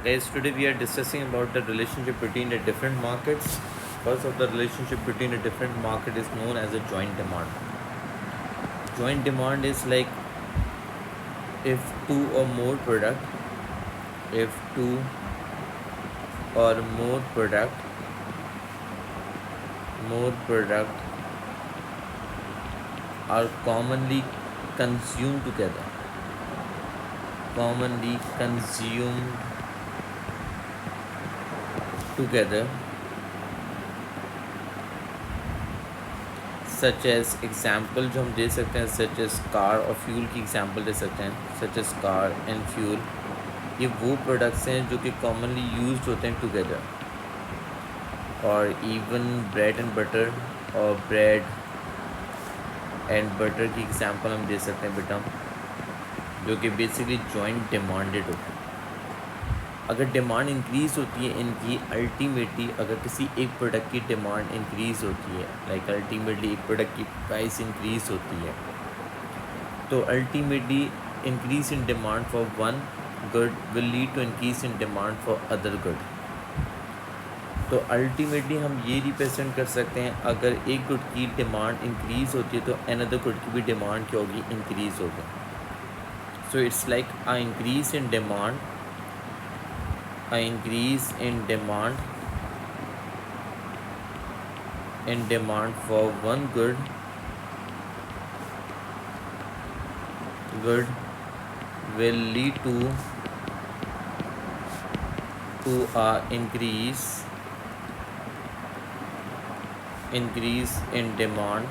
Guys, today we are discussing about the relationship between the different markets. First of the relationship between a different market is known as a joint demand. Joint demand is like if two or more product, if two or more product are commonly consumed together, such as example जो हम दे सकते हैं such as car और fuel की एग्जाम्पल दे सकते हैं such as car and fuel. ये वो प्रोडक्ट्स हैं जो कि कॉमनली यूज्ड होते हैं टुगेदर। और इवन ब्रेड एंड बटर और ब्रेड एंड बटर की एग्जांपल हम दे सकते हैं बेटा, जो कि बेसिकली जॉइंट डिमांडेड होता है। अगर डिमांड इंक्रीज़ होती है इनकी, अल्टीमेटली अगर किसी एक प्रोडक्ट की डिमांड इंक्रीज़ होती है, लाइक अल्टीमेटली एक प्रोडक्ट की प्राइस इंक्रीज़ होती है, तो ultimately increase in demand for one good will lead to increase in demand for other good. तो अल्टीमेटली हम ये रिप्रेजेंट कर सकते हैं, अगर एक गुड की डिमांड इंक्रीज़ होती है तो अनदर गुड की भी डिमांड क्या होगी, इंक्रीज़ होगी। So it's like a increase in demand, for one good will lead to a increase in demand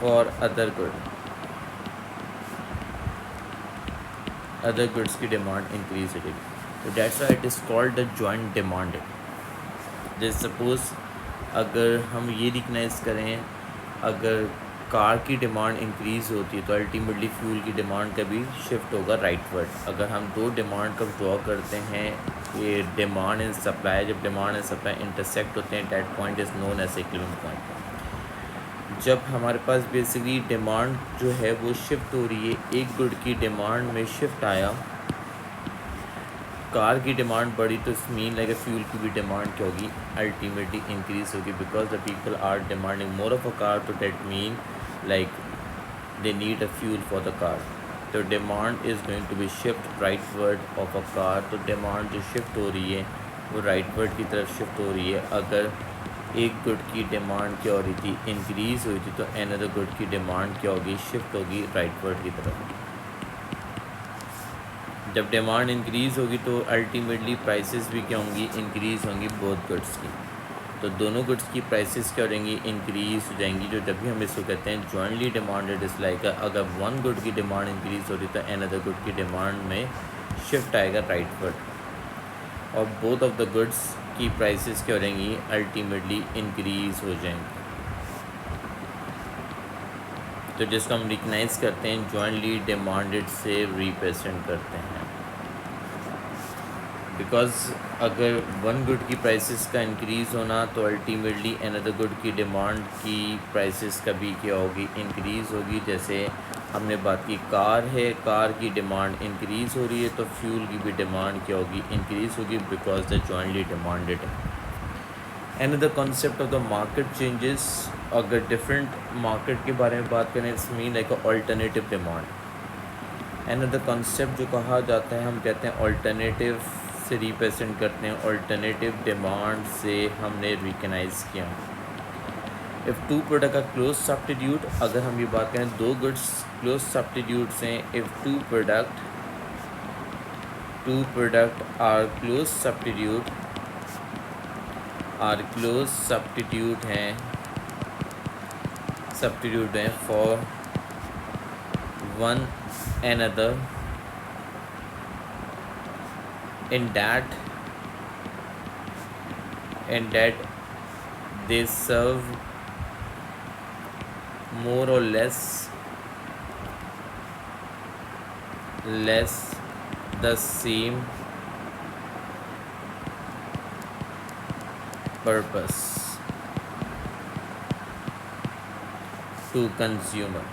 for other goods की डिमांड इंक्रीज हो जाएगी। तो dates why it is called the joint demand. जैसे suppose अगर हम ये recognise करें, अगर कार की डिमांड इंक्रीज़ होती है तो अल्टीमेटली फ्यूल की डिमांड का भी शिफ्ट होगा राइटवर्ड। अगर हम दो डिमांड का ड्रॉ करते हैं, ये डिमांड एंड सप्लाई, जब डिमांड एंड सप्लाई इंटरसेक्ट होते हैं, that point is known as equilibrium point. जब हमारे पास बेसिकली डिमांड जो है वो शिफ्ट हो रही है, एक गुड की डिमांड में शिफ्ट आया, कार की डिमांड बढ़ी, तो इस मीन लाइक फ्यूल की भी डिमांड क्या होगी, अल्टीमेटली इंक्रीज होगी, because the people are demanding more of a car, तो that mean like they need a fuel for the car. तो demand is going to be shift rightward of a car. तो demand जो shift हो रही है वो rightward की तरफ शिफ्ट हो रही है। अगर एक गुड की डिमांड क्या हो रही थी, इंक्रीज़ हुई थी, तो अनदर गुड की डिमांड क्या होगी, शिफ्ट होगी राइटवर्ड की तरफ। जब डिमांड इंक्रीज़ होगी तो अल्टीमेटली प्राइसेस भी क्या होंगी, इंक्रीज़ होंगी बोथ गुड्स की। तो दोनों गुड्स की प्राइसेस क्या हो जाएंगी, इंक्रीज़ हो जाएंगी। जो जब भी हम इसको कहते हैं जॉइंटली डिमांडेड इज़ लाइक, अगर वन गुड की डिमांड इंक्रीज़ हो रही तो अनदर गुड की डिमांड में शिफ्ट आएगा राइटवर्ड, और बोथ ऑफ द गुड्स की प्राइसेस क्या हो जाएंगी, अल्टीमेटली इंक्रीज़ हो जाएंगी। तो जिसको हम रिकग्नाइज करते हैं जॉइंटली डिमांडेड से रिप्रेजेंट करते हैं। बिकॉज अगर वन गुड की प्राइसेस का इंक्रीज़ होना तो अल्टीमेटली अनदर गुड की डिमांड की प्राइसेस का भी क्या होगी, इंक्रीज़ होगी। जैसे हमने बात की कार है, कार की डिमांड इंक्रीज़ हो रही है तो फ्यूल की भी डिमांड क्या होगी, इंक्रीज़ होगी, बिकॉज द जॉइंटली डिमांडेड है। Another concept of the market changes, अगर डिफरेंट मार्केट के बारे में बात करें, it's mean like alternative demand. Another concept जो कहा जाता है, हम कहते हैं अल्टरनेटिव से रिप्रेजेंट करते हैं, अल्टरनेटिव डिमांड से हमने रिकग्नाइज किया। If two product are close substitute, अगर हम ये बात करें दो गुड्स क्लोज सब्स्टिट्यूट्स हैं, if two product are close substitute हैं for one another, in that they serve more or less the same purpose to consumer।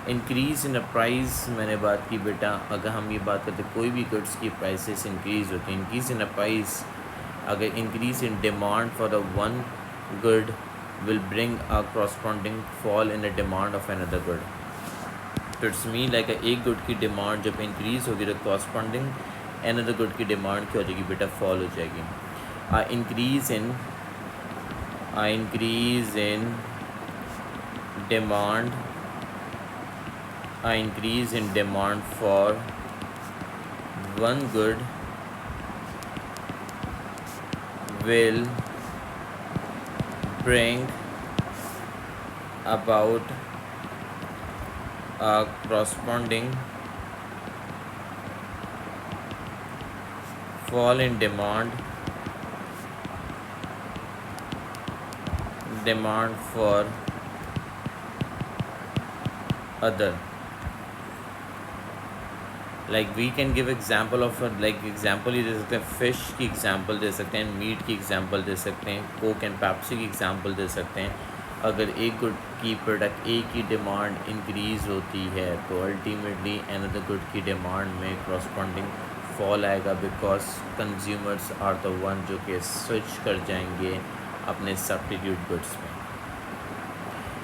Increase in price मैंने बात की बेटा, अगर हम ये बात करते कोई भी गुड्स की प्राइसेस इंक्रीज़ होती हैं, इंक्रीज़ इन प्राइस, अगर increase in demand for a one good will bring a corresponding fall in the demand of another good. तो इट्स मीन लाइक एक गुड की डिमांड जब इंक्रीज़ होगी तो corresponding अनदर गुड की डिमांड क्या हो जाएगी बेटा, फॉल हो जाएगी। A increase in demand increase in demand for one good will bring about a corresponding fall in demand for other। Like we can give example of like example ही दे सकते हैं, फ़िश की एग्जाम्पल दे सकते हैं, मीट की एग्जाम्पल दे सकते हैं, कोक एंड पेप्सी की एग्जाम्पल दे सकते हैं। अगर एक गुड की प्रोडक्ट ए की डिमांड इंक्रीज़ होती है तो अल्टीमेटली अनदर गुड की डिमांड में करस्पॉन्डिंग फॉल आएगा, because consumers are the one जो कि स्विच कर जाएंगे अपने सब्स्टिट्यूट गुड्स में।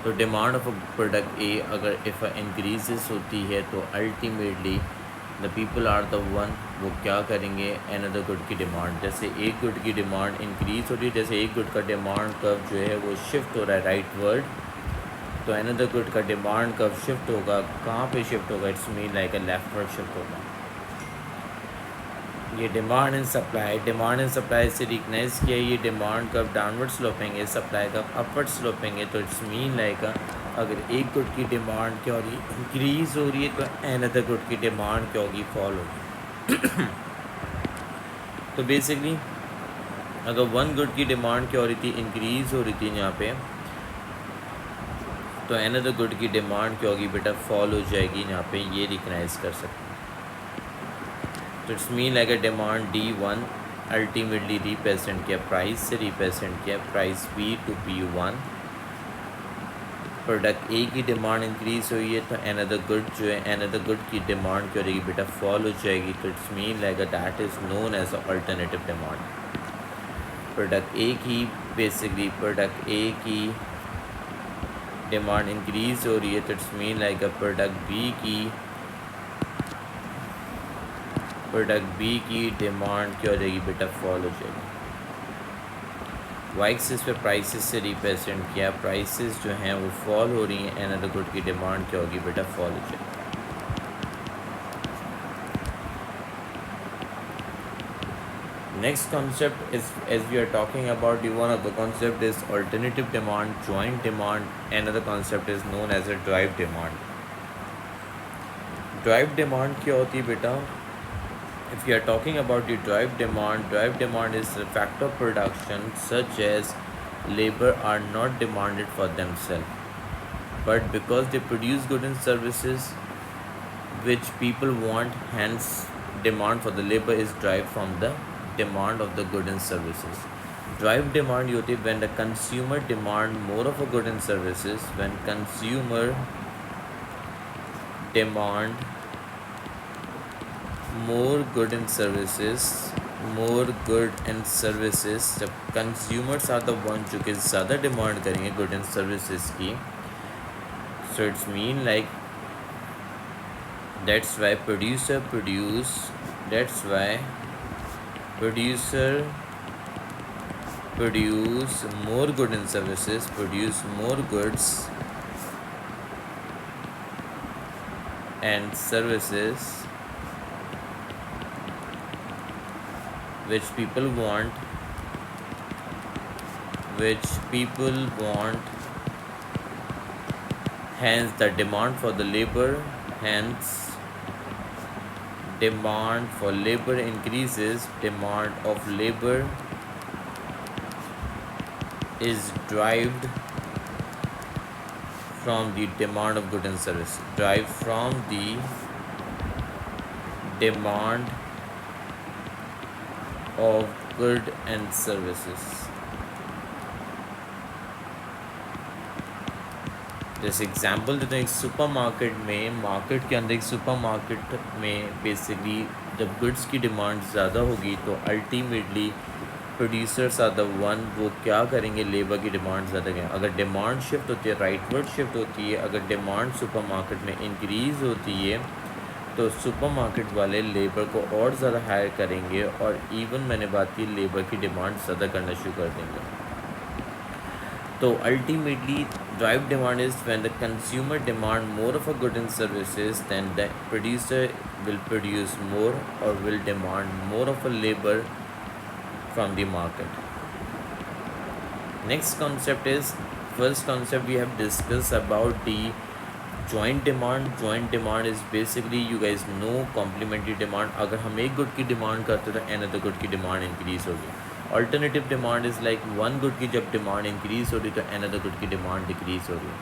तो demand of a product A अगर इफ़ इंक्रीजेस होती है तो ultimately the people are the one, वो क्या करेंगे, अनदर गुड की डिमांड, जैसे एक गुड की डिमांड इंक्रीज़ हो रही है, जैसे एक गुड का डिमांड कर्व जो है वो शिफ्ट हो रहा है राइट वर्ड, तो अनदर गुड का डिमांड कर्व शिफ्ट होगा, कहाँ पे शिफ्ट होगा, it's mean like a left word shift होगा। ये डिमांड एंड सप्लाई से रिकग्नाइज किया, ये डिमांड कर्व डाउनवर्ड स्लोपेंगे, सप्लाई का अपवर्ड स्लोपेंगे, तो इट्स मीन लाइक अगर एक गुड की डिमांड क्या हो रही है, इंक्रीज़ हो रही है, तो अनदर गुड की डिमांड क्या होगी, फॉल होगी। तो बेसिकली अगर वन गुड की डिमांड क्या हो रही थी, इंक्रीज़ हो रही थी यहाँ पे, तो अनदर गुड की डिमांड क्या होगी बेटा, फॉल हो जाएगी, यहाँ पे ये रिकग्नाइज कर सकते हैं। तो it's mean like a demand D1 ultimately represent किया प्राइस से, रिप्रेजेंट किया price B to P1। Product A की डिमांड इंक्रीज़ हुई है तो अनदर गुड जो है, अनदर गुड की डिमांड क्या रहेगी बेटा, फॉल हो जाएगी, तो it's mean like that is known as alternative demand. Product A की बेसिकली प्रोडक्ट ए की डिमांड इंक्रीज़ हो रही है तो it's mean like product B की डिमांड क्या हो जाएगी बेटा, फॉल हो जाएगी। वाई एक्सिस पे प्राइसेस से रिप्रेजेंट किया, प्राइसेस जो हैं वो फॉल हो रही हैं, अनदर गुड की डिमांड क्या होगी बेटा, फॉल हो जाएगी। Next concept is as we are talking about one of the concept is alternative demand, joint demand, another concept is known as a drive demand. Drive demand क्या होती है बेटा, if you are talking about the drive demand is the factor of production such as labor are not demanded for themselves, but because they produce goods and services which people want, hence demand for the labor is derived from the demand of the goods and services. Drive demand होती है when the consumer demand more of a good and services, when consumer demand more good and services, जब consumers are the one जो कि ज़्यादा demand करेंगे good and services की, so it's mean like that's why producer produce more good and services, produce more goods and services which people want, hence the demand for the labor, hence demand for labor increases, demand of labor is derived from the demand of goods and services, derived from the demand of goods and services. जैसे example देते हैं, एक supermarket में, market के अंदर एक supermarket में basically जब गुड्स की डिमांड ज़्यादा होगी तो ultimately producers are the one, वो क्या करेंगे, लेबर की डिमांड ज़्यादा करेंगे। अगर डिमांड शिफ्ट होती है, राइटवर्ड शिफ्ट होती है, अगर डिमांड सुपरमार्केट में इंक्रीज़ होती है तो सुपरमार्केट वाले लेबर को और ज़्यादा हायर करेंगे और इवन मैंने बात की लेबर की डिमांड ज़्यादा करना शुरू कर देंगे। तो ultimately, drive demand is when the consumer demand more of a good and services, then the producer will produce more or will demand more of a labor from the market. Next concept is, first concept we have discussed about the joint demand. Joint demand is basically, you guys know, complementary demand. अगर हम एक good की demand करते तो another good की demand increase होगी। Alternative demand is like one good की जब डिमांड इंक्रीज हो रही तो अनदर गुड की डिमांड डिक्रीज हो रही है।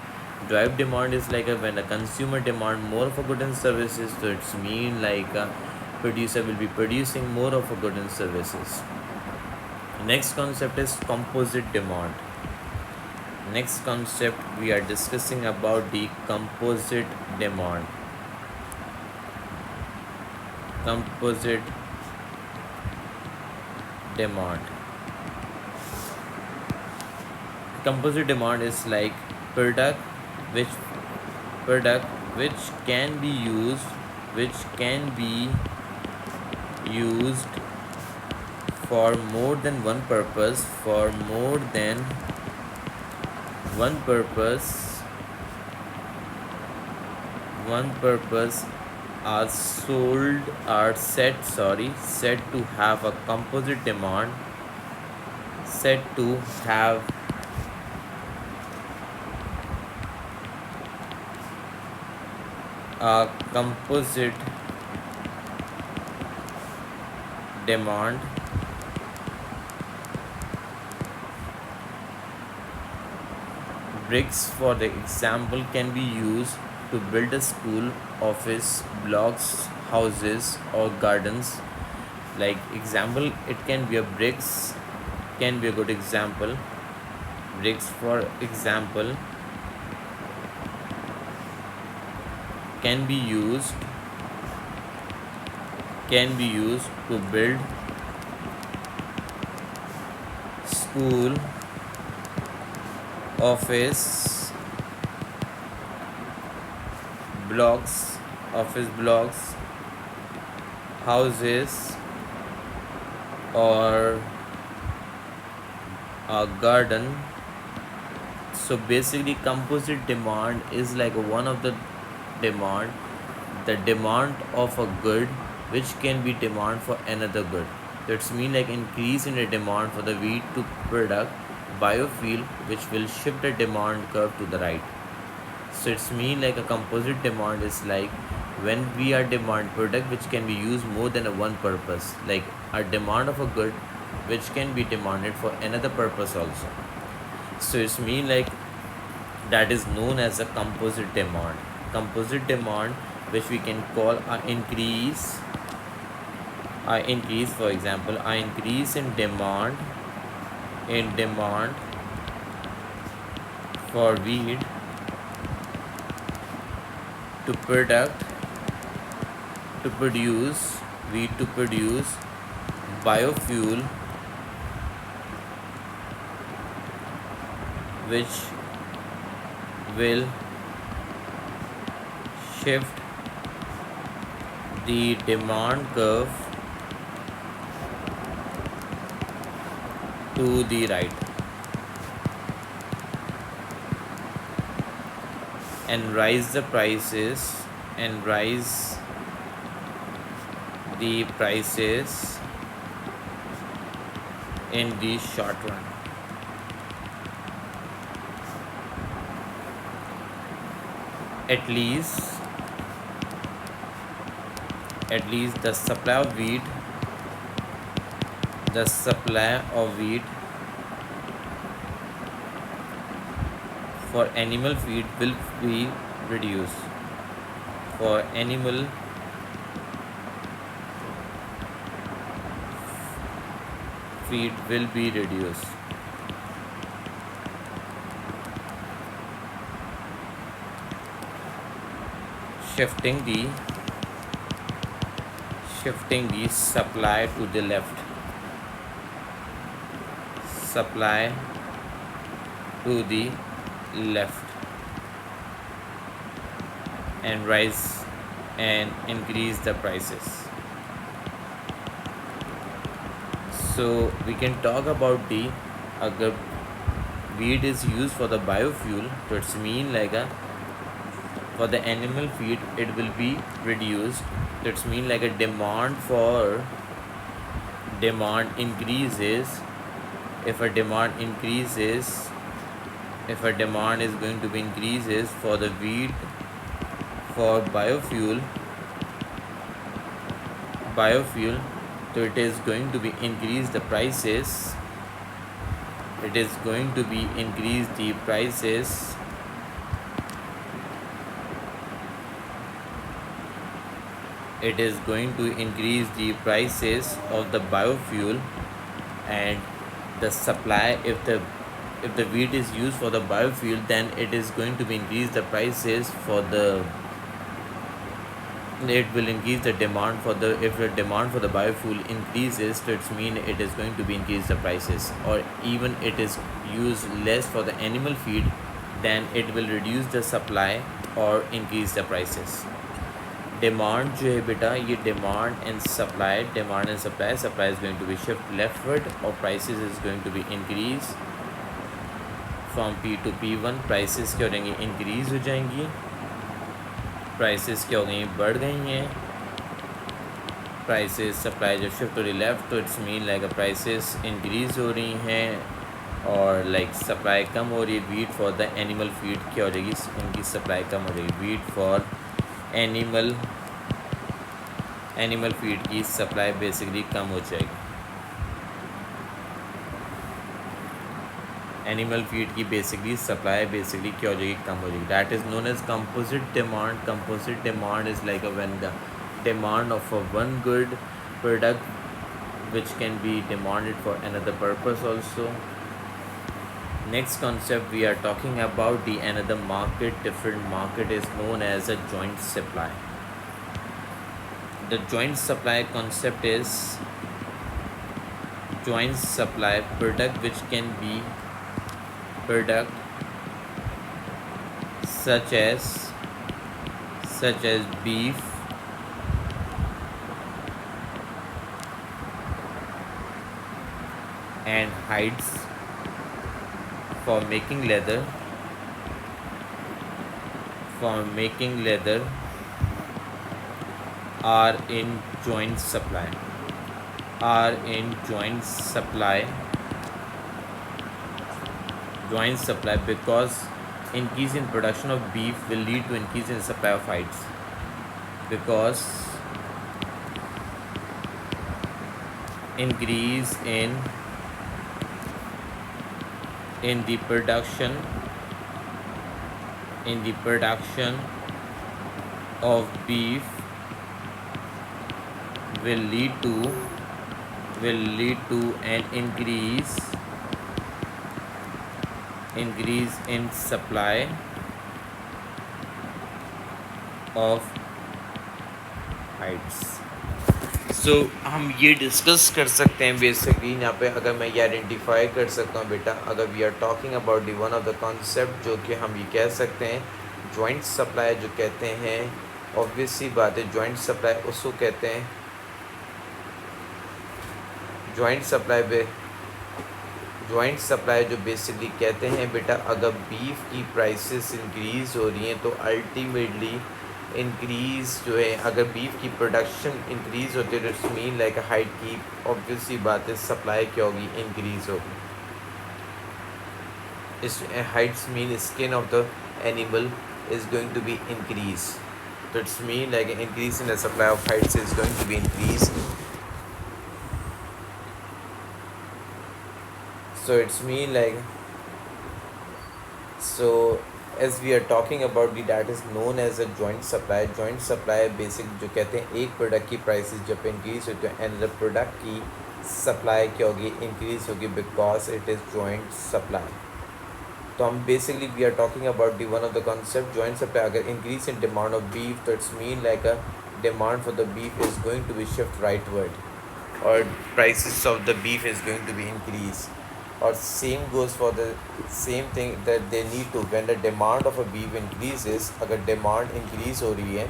Drive demand is like when a consumer demand more of a good and services, तो it's mean like producer will be producing more of a good and services. Next concept is composite demand. Next concept we are discussing about the composite demand. Composite demand. Composite demand is like product which can be used for more than one purpose, one purpose are said to have a composite demand, said to have a composite demand. Bricks, for the example, can be used to build a school, office, blocks, houses, or gardens. Like example, it can be a bricks, can be a good example. Bricks, for example, can be used to build school, office blocks, houses, or a garden. So basically, composite demand is like one of the demand of a good which can be demand for another good. That's mean like increase in the demand for the wheat to product biofuel, which will shift the demand curve to the right. So it's mean like a composite demand is like when we are demand product which can be used more than a one purpose, like a demand of a good which can be demanded for another purpose also. So it's mean like that is known as a composite demand. Composite demand, which we can call a increase, for example, a increase in demand for wheat to produce biofuel, which will shift the demand curve to the right and rise the prices in the short run. At least the supply of wheat for animal feed will be reduced. For animal feed will be reduced. shifting the supply to the left, supply to the left, and rise and increase the prices. So we can talk about the अगर wheat is used for the biofuel, so it's mean like a for the animal feed it will be reduced. It's mean like a demand increases. If a demand increases, if a demand is going to be increases for the wheat for biofuel, so it is going to be increase the prices. It is going to be increase the prices. It is going to increase the prices of the biofuel and the supply. If the wheat is used for the biofuel, then it is going to be increase the prices for the, it will increase the demand for the, if the demand for the biofuel increases, so it's mean it is going to be increase the prices. Or even it is used less for the animal feed, then it will reduce the supply or increase the prices. Demand जो है बेटा ये demand and supply supply is going to be shift leftward और prices is going to be increase from P to P1. Prices क्या हो जाएंगी, increase हो जाएंगी. प्राइसेस क्या हो गई, बढ़ गई हैं. प्राइसेस सप्लाई जब शिफ्ट हो रही लेफ़्ट तो it's mean like prices increase हो रही हैं और लाइक सप्लाई कम हो रही है. Wheat for the animal feed क्या हो जाएगी, उनकी सप्लाई कम हो जाएगी. वीट फॉर एनिमल फीड की सप्लाई बेसिकली कम हो जाएगी. एनिमल फीड की बेसिकली सप्लाई बेसिकली क्या हो जाएगी, कम हो जाएगी. That is known as composite demand. Composite demand is like when the demand of a one good product which can be demanded for another purpose also. Next concept we are talking about the another market, different market, is known as a joint supply. The joint supply concept is joint supply product which can be product such as beef, and hides for making leather are in joint supply because increase in production of beef will lead to increase in supply of hides, because increase in the production of beef will lead to an increase in supply of hides. सो हम ये discuss कर सकते हैं basically यहाँ पे. अगर मैं ये आइडेंटिफाई कर सकता हूँ बेटा, अगर we are talking about the one of the concept जो कि हम ये कह सकते हैं जॉइंट सप्लाई जो कहते हैं, ऑब्वियस सी बात है जॉइंट सप्लाई उसको कहते हैं. जॉइंट सप्लाई जो बेसिकली कहते हैं बेटा, अगर बीफ की प्राइसेस इंक्रीज़ हो रही हैं तो अल्टीमेटली इंक्रीज़ जो है, अगर बीफ की प्रोडक्शन इंक्रीज़ होती है तो इट्स मीन लाइक हाइट की ऑब्वियसली बात है सप्लाई क्या होगी, इंक्रीज़ होगी. इस hides mean skin of the animal is going to be increase, तो it's mean like increase in the supply of hides is going to be increase. So it's mean like, so as we are talking about the that is known as a joint supply. joint supply basic जो कहते हैं एक product की prices जब increase होती है and the product की supply क्या होगी, इंक्रीज होगी, because it is joint supply. तो हम basically we are talking about the one of the concept joint supply अगर increase in demand of beef तो it's mean like a demand for the beef is going to be shift rightward और prices of the beef is going to be increased or same goes for the same thing that they need to when the demand of a beef increases अगर demand increase हो रही है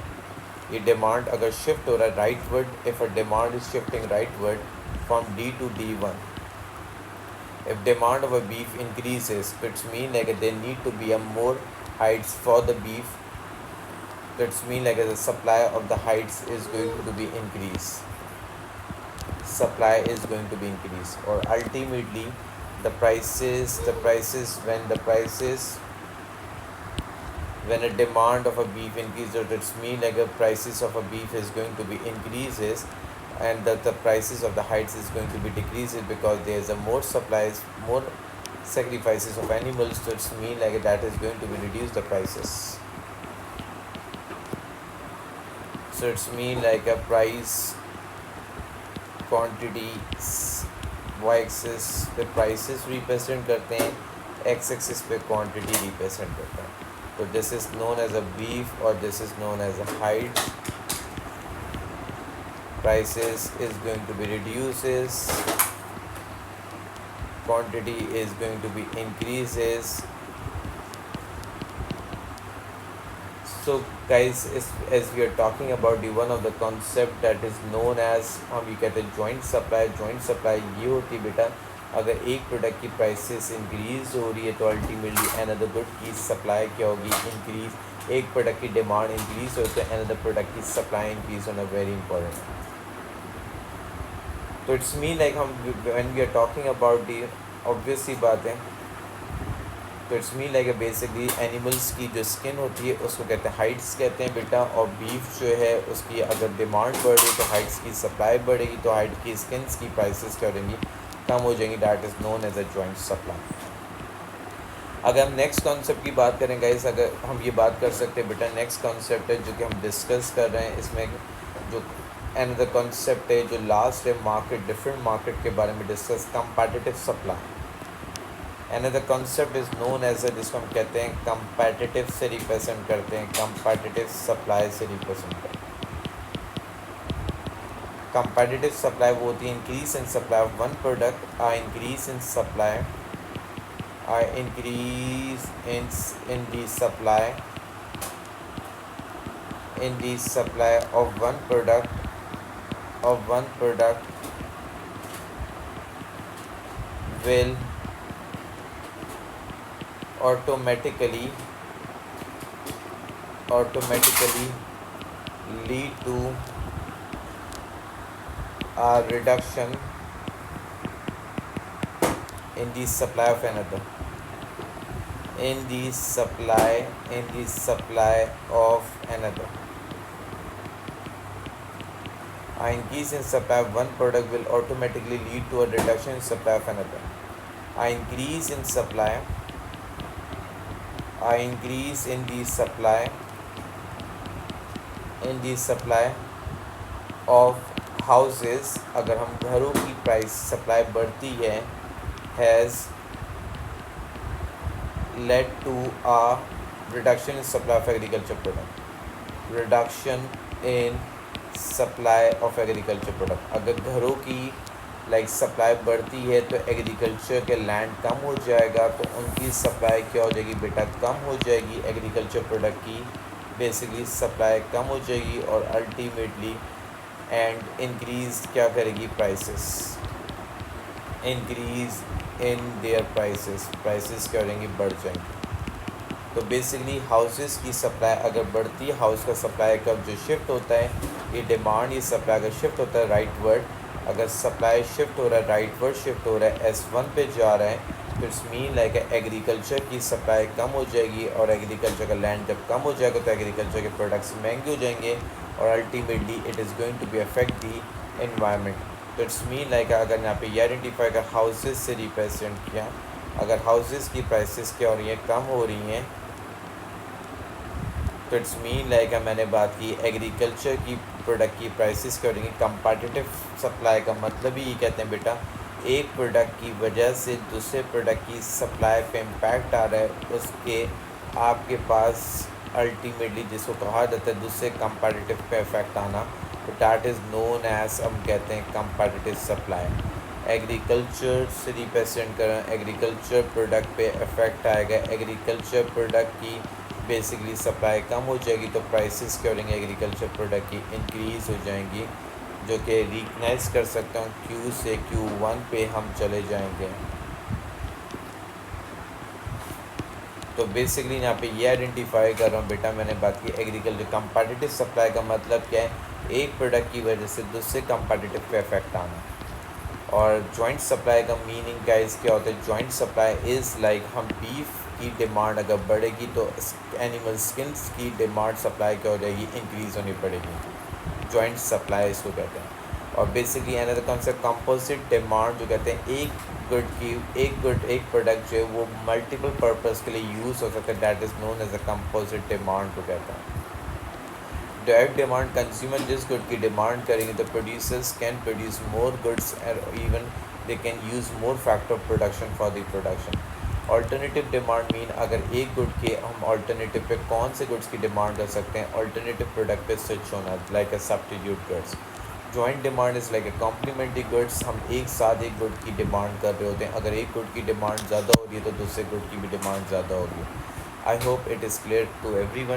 ये demand अगर shift हो रहा है rightward if a demand is shifting rightward from D to D1 if demand of a beef increases it's mean like there need to be a more hides for the beef that's mean like the supply of the hides is going to be increased supply is going to be increased or ultimately the prices when a demand of a beef increases it's mean like the prices of a beef is going to be increases and that the prices of the hides is going to be decreases because there is a more supplies more sacrifices of animals so it's mean like that is going to be reduce the prices so it's mean like a price quantity Y axis पे prices represent करते हैं X axis पे quantity represent करते हैं तो this is known as a beef और this is known as a hide prices is going to be reduces quantity is going to be increases so guys as we are talking about the one of the concept that is known as हम ये कहते हैं joint supply ये होती है बेटा अगर एक प्रोडक्ट की प्राइसेस इंक्रीज हो रही है तो अल्टीमेटली अनदर गुड की सप्लाई क्या होगी इंक्रीज एक प्रोडक्ट की डिमांड इंक्रीज हो तो अनदर प्रोडक्ट की सप्लाई इंक्रीज होना वेरी इंपॉर्टेंट तो इट्स मीन लाइक हम when we are talking about the obvious सी बात है तो it's mean like basically animals की जो स्किन होती है उसको कहते हैं हाइट्स कहते हैं बेटा और बीफ जो है उसकी अगर डिमांड बढ़ रही तो हाइट्स की सप्लाई बढ़ेगी तो हाइट की स्किन्स की प्राइसेस क्या होंगी कम हो जाएंगी that is known as a joint supply अगर हम नेक्स्ट कॉन्सेप्ट की बात करें गाइस अगर हम ये बात कर सकते हैं बेटा नेक्स्ट कॉन्सेप्ट है जो कि हम डिस्कस कर रहे हैं इसमें जो अनदर कॉन्सेप्ट है जो लास्ट है मार्केट डिफरेंट मार्केट के बारे में discuss competitive supply another concept is known as a जिसको हम कहते हैं कंपैटिटिव से रिप्रेजेंट करते हैं कंपैटिटिव सप्लाई से रिप्रेजेंट करते हैं कंपैटिटिव सप्लाई वो होती है increase in supply of one product increase in supply increase in the supply of one product will automatically lead to a reduction in the supply of another in the supply of another an increase in supply of one product will automatically lead to a reduction in supply of another an increase in supply of houses अगर हम घरों की price supply बढ़ती है has led to a reduction in supply of agriculture product अगर घरों की supply बढ़ती है तो एग्रीकल्चर के लैंड कम हो जाएगा तो उनकी सप्लाई क्या हो जाएगी बेटा कम हो जाएगी एग्रीकल्चर प्रोडक्ट की बेसिकली सप्लाई कम हो जाएगी और अल्टीमेटली एंड इंक्रीज क्या करेगी prices increase in their prices क्या हो जाएंगी बढ़ जाएंगी तो बेसिकली हाउसेस की सप्लाई अगर बढ़ती है हाउस का सप्लाई कब जो शिफ्ट होता है ये डिमांड ये सप्लाई अगर शिफ्ट होता है राइटवर्ड अगर सप्लाई शिफ्ट हो रहा है राइटवर्ड शिफ्ट हो रहा है S1 पे जा रहा है तो इट्स मीन लाइक एग्रीकल्चर की सप्लाई कम हो जाएगी और एग्रीकल्चर का लैंड जब कम हो जाएगा तो एग्रीकल्चर के प्रोडक्ट्स महंगे हो जाएंगे और ultimately it is going to be affect the environment तो इट्स मीन लाइक अगर यहाँ पे ये आइडेंटिफाई कर हाउसेज से रिप्रेजेंट किया अगर हाउसेज की प्राइसेस क्या हो रही हैं कम हो रही हैं तो इट्स मीन लाइक मैंने बात की एग्रीकल्चर की प्रोडक्ट की प्राइसेस क्या हो रही हैं कंपैटिटिव सप्लाई का मतलब ही ये कहते हैं बेटा एक प्रोडक्ट की वजह से दूसरे प्रोडक्ट की सप्लाई पे इम्पैक्ट आ रहा है, उसके आपके पास अल्टीमेटली जिसको कहा जाता है दूसरे कंपैरेटिव पे इफेक्ट आना, तो डैट इज़ नोन एज, हम कहते हैं कंपैरेटिव सप्लाई। एग्रीकल्चर से रिप्रेजेंट करें, एग्रीकल्चर प्रोडक्ट पे इफेक्ट आएगा, एग्रीकल्चर प्रोडक्ट की बेसिकली सप्लाई कम हो जाएगी तो प्राइसेस क्या हो जाएंगे एग्रीकल्चर प्रोडक्ट की इंक्रीज़ हो जाएंगी, जो कि रिकग्नाइज कर सकता हूँ Q से Q1 पे हम चले जाएंगे। तो बेसिकली यहाँ पे ये आइडेंटिफाई कर रहा हूँ बेटा, मैंने बात की एग्रीकल्चर कंपैटिटिव सप्लाई का मतलब क्या है, एक प्रोडक्ट की वजह से दूसरे कंपैटिटिव पे इफेक्ट आना। और जॉइंट सप्लाई का मीनिंग गाइस क्या होता है, जॉइंट सप्लाई इज़ लाइक हम बीफ की डिमांड अगर बढ़ेगी तो एनिमल स्किन्स की डिमांड सप्लाई क्या हो जाएगी, इंक्रीज़ होनी पड़ेगी। जॉइंट सप्लाई इसको कहते हैं। और basically another concept composite demand, जो कहते हैं एक प्रोडक्ट जो है वो मल्टीपल पर्पस के लिए यूज़ हो सकता है, that is known as a composite demand को कहते हैं। डायरेक्ट डिमांड, कंज्यूमर जिस गुड की डिमांड करेंगे तो producers can produce more goods और even they can use more factor of production for the production. Alternative demand mean अगर एक गुड के हम ऑल्टरनेटिव पे कौन से गुड्स की डिमांड कर सकते हैं, ऑल्टरनेटिव प्रोडक्ट पे स्विच होना, like a substitute goods. Joint demand is like a complementary goods, हम एक साथ एक गुड की डिमांड कर रहे होते हैं, अगर एक गुड की डिमांड ज़्यादा हो रही है तो दूसरे गुड की भी डिमांड ज़्यादा होगी। I hope it is clear to everyone.